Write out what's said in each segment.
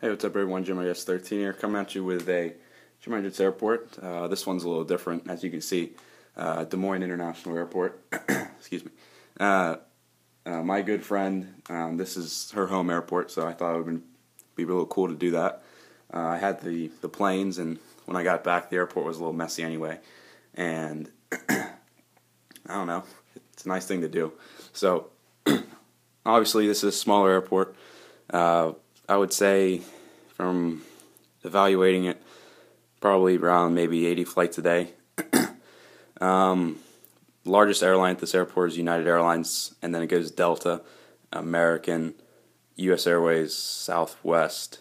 Hey, what's up everyone? Gemini 13 here, coming at you with a Gemini Airport. This one's a little different, as you can see. Des Moines International Airport. Excuse me. My good friend, this is her home airport, so I thought it would be really cool to do that. I had the planes, and when I got back, the airport was a little messy anyway. And I don't know, it's a nice thing to do. So, obviously, this is a smaller airport. I would say, from evaluating it, probably around maybe 80 flights a day. Largest airline at this airport is United Airlines, and then it goes Delta, American, U.S. Airways, Southwest,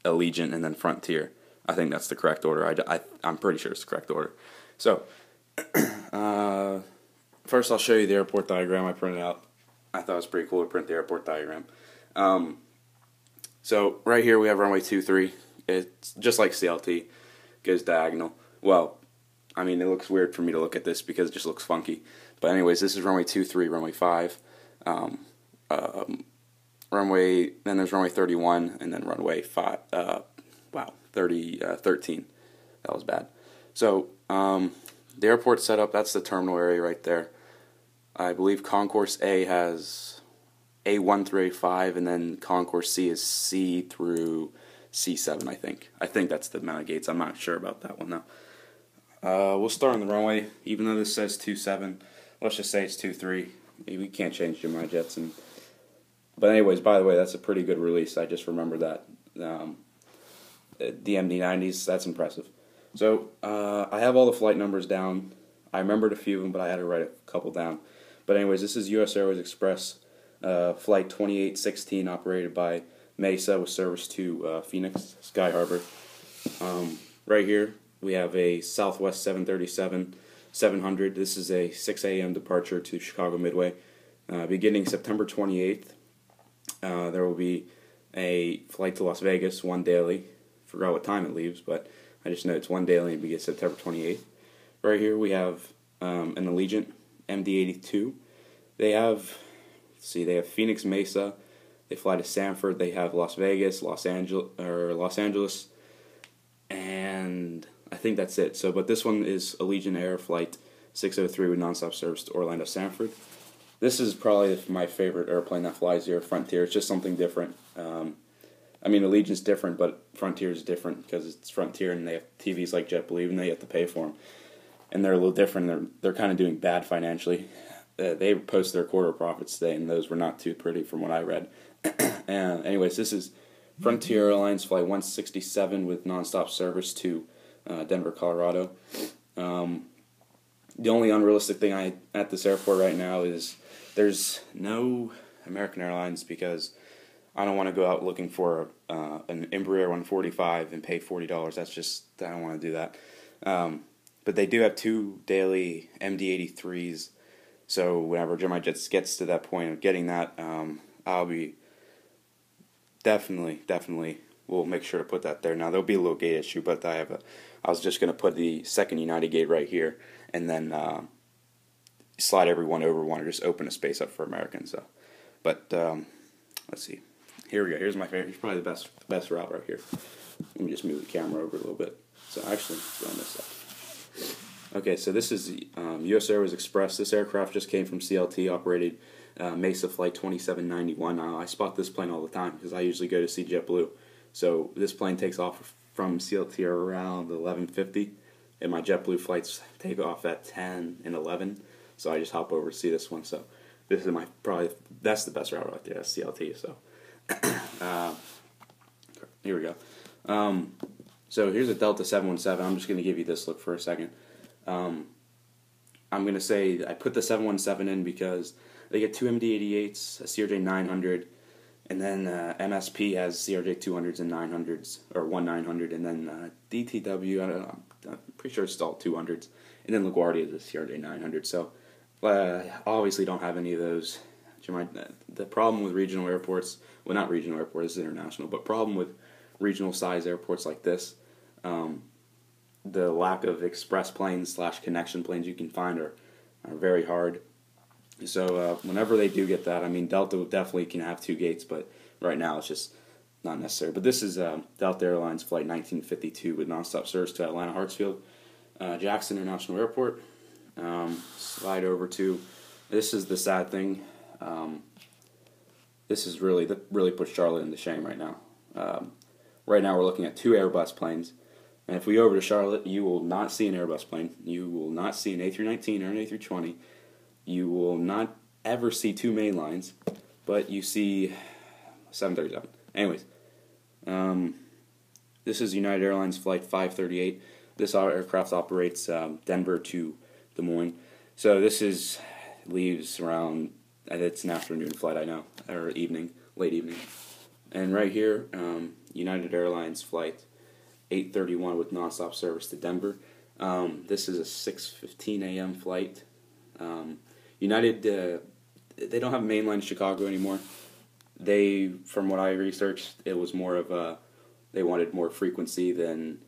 Allegiant, and then Frontier. I think that's the correct order. I'm pretty sure it's the correct order. So, first I'll show you the airport diagram I printed out. I thought it was pretty cool to print the airport diagram. So right here we have runway 23. It's just like CLT, goes diagonal. Well, I mean, it looks weird for me to look at this because it just looks funky. But anyways, this is runway 23, runway 5, runway. Then there's runway 31, and then runway 5. 13. That was bad. So the airport setup. That's the terminal area right there. I believe Concourse A has A1 through A5, and then Concourse C is C through C7, I think. I think that's the amount of gates. I'm not sure about that one, though. We'll start on the runway. Even though this says 27, let's just say it's 23. We can't change Gemini Jets. But anyways, by the way, that's a pretty good release. I just remembered that. DMD90s, that's impressive. So, I have all the flight numbers down. I remembered a few of them, but I had to write a couple down. But anyways, this is U.S. Airways Express. Flight 2816, operated by Mesa, with service to Phoenix, Sky Harbor. Right here, we have a Southwest 737-700. This is a 6 a.m. departure to Chicago Midway. Beginning September 28th, there will be a flight to Las Vegas, one daily. Forgot what time it leaves, but I just know it's one daily and begins September 28th. Right here, we have an Allegiant MD-82. They have... See, they have Phoenix, Mesa. They fly to Sanford. They have Las Vegas, Los Angeles, and I think that's it. So, but this one is Allegiant Air Flight 603 with nonstop service to Orlando, Sanford. This is probably my favorite airplane that flies here. Frontier. It's just something different. I mean, Allegiant's different, but Frontier is different because it's Frontier, and they have TVs like JetBlue, even though you have to pay for them. And they're a little different. They're kind of doing bad financially. They posted their quarter profits today, and those were not too pretty from what I read. And anyways, this is Frontier Airlines Flight 167 with nonstop service to Denver, Colorado. The only unrealistic thing at this airport right now is there's no American Airlines, because I don't want to go out looking for an Embraer 145 and pay $40. That's just, I don't want to do that. But they do have two daily MD-83s. So whenever Gemini Jets gets to that point of getting that, I'll be definitely will make sure to put that there. Now there'll be a little gate issue, but I was just going to put the second United gate right here, and then slide everyone over one, or just open a space up for Americans. So, but let's see. Here we go. Here's my favorite. Here's probably the best route right here. Let me just move the camera over a little bit. So actually, run this up. Okay, so this is U.S. Airways Express. This aircraft just came from CLT, operated Mesa Flight 2791. I spot this plane all the time because I usually go to see JetBlue. So this plane takes off from CLT around 11:50, and my JetBlue flights take off at 10 and 11. So I just hop over to see this one. So this is that's the best route right there. That's CLT. So here we go. So here's a Delta 717. I'm just going to give you this look for a second. I'm going to say I put the 717 in because they get two MD-88s, a CRJ 900, and then MSP has CRJ 200s and 900s, or one 900, and then DTW, I'm pretty sure it's all 200s, and then LaGuardia is a CRJ 900. So obviously don't have any of those. The problem with regional airports, well, not regional airports, it's international, but problem with regional size airports like this, the lack of express planes / connection planes you can find are very hard. So whenever they do get that, I mean, Delta definitely can have two gates, but right now it's just not necessary, but this is Delta Airlines Flight 1952 with nonstop service to Atlanta Hartsfield, Jackson International Airport. Slide over to, this is the sad thing. This is really puts Charlotte into shame right now. Right now we're looking at 2 Airbus planes, and if we go over to Charlotte, you will not see an Airbus plane. You will not see an A319 or an A320. You will not ever see 2 main lines, but you see 737. Anyways, this is United Airlines Flight 538. This aircraft operates Denver to Des Moines. So this leaves around, it's an afternoon flight, I know, or late evening. And right here, United Airlines Flight 831 with nonstop service to Denver. This is a 6:15 a.m. flight. United, they don't have mainline in Chicago anymore. From what I researched, it was more of they wanted more frequency than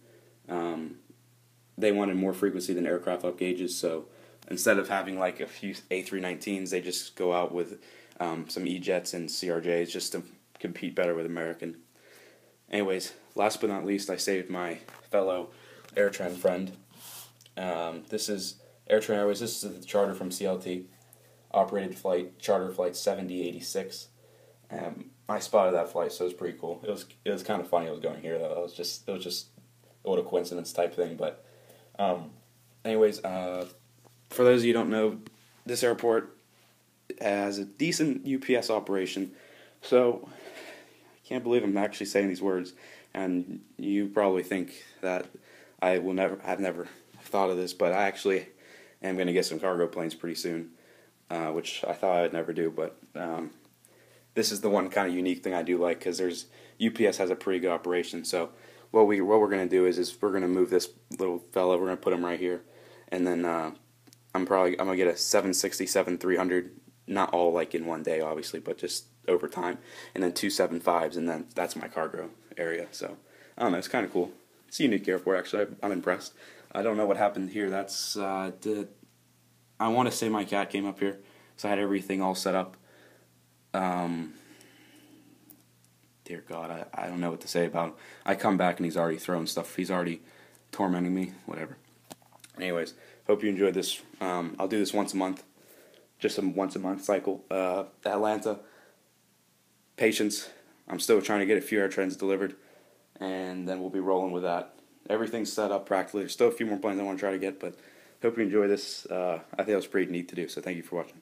aircraft up gauges. So instead of having like a few A319s, they just go out with some E-jets and CRJs just to compete better with American. Anyways, last but not least, I saved my fellow AirTran friend. This is AirTran Airways. This is the charter from CLT, operated charter flight 7086. I spotted that flight, so it was pretty cool. It was kind of funny. I was going here though. It was just what a coincidence type thing. But anyways, for those of you who don't know, this airport has a decent UPS operation. So I can't believe I'm actually saying these words, and you probably think that I've never thought of this, but I actually am going to get some cargo planes pretty soon, which I thought I'd never do, but this is the one kind of unique thing I do like, because UPS has a pretty good operation. So what we're going to do is we're going to move this little fella. We're going to put him right here, and then I'm going to get a 767-300, not all like in one day, obviously, but just over time, and then 2 7.5s, and then that's my cargo area. So I don't know, it's kind of cool. It's a unique airport, actually. I'm impressed. I don't know what happened here. That's I want to say my cat came up here, so I had everything all set up. Dear God, I don't know what to say about him. I come back and he's already throwing stuff. He's already tormenting me, whatever. Anyways, hope you enjoyed this. I'll do this once a month, just a once a month cycle. Atlanta, patience. I'm still trying to get a few AirTrans delivered, and then we'll be rolling with that. Everything's set up practically. There's still a few more planes I want to try to get, but hope you enjoy this. I think it was pretty neat to do, so thank you for watching.